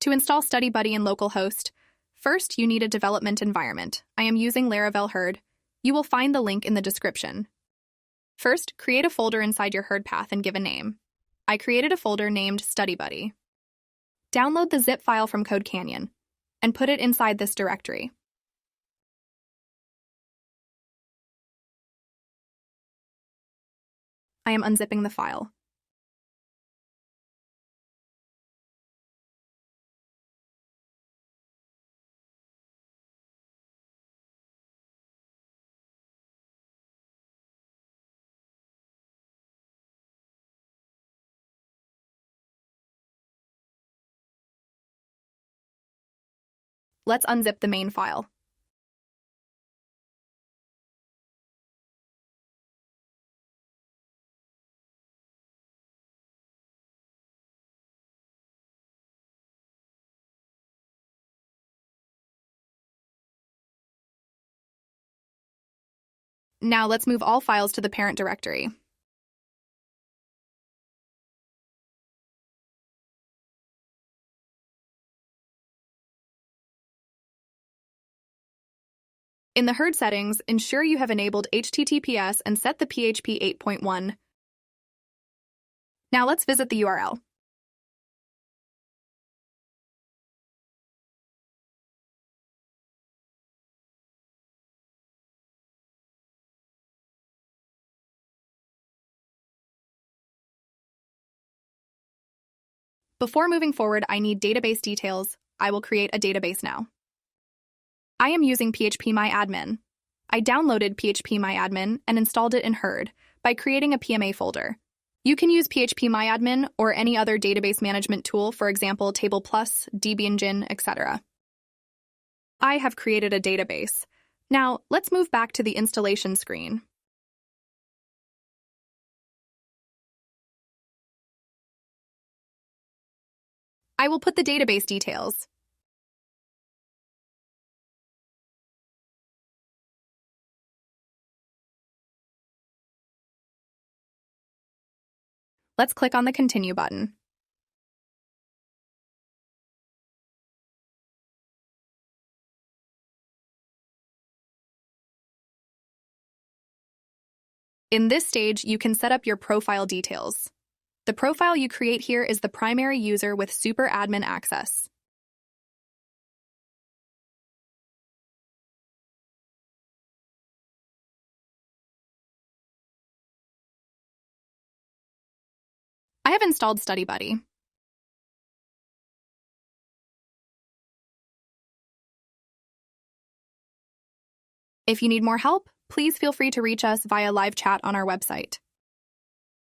To install StudyBuddy in Localhost, first you need a development environment. I am using Laravel Herd. You will find the link in the description. First, create a folder inside your Herd path and give a name. I created a folder named StudyBuddy. Download the zip file from Code Canyon and put it inside this directory. I am unzipping the file. Let's unzip the main file. Now let's move all files to the parent directory. In the Herd settings, ensure you have enabled HTTPS and set the PHP 8.1. Now let's visit the URL. Before moving forward, I need database details. I will create a database now. I am using phpMyAdmin. I downloaded phpMyAdmin and installed it in Herd by creating a PMA folder. You can use phpMyAdmin or any other database management tool, for example, Table Plus, DBEngine, etc. I have created a database. Now, let's move back to the installation screen. I will put the database details. Let's click on the Continue button. In this stage, you can set up your profile details. The profile you create here is the primary user with super admin access. I have installed StudyBuddy. If you need more help, please feel free to reach us via live chat on our website.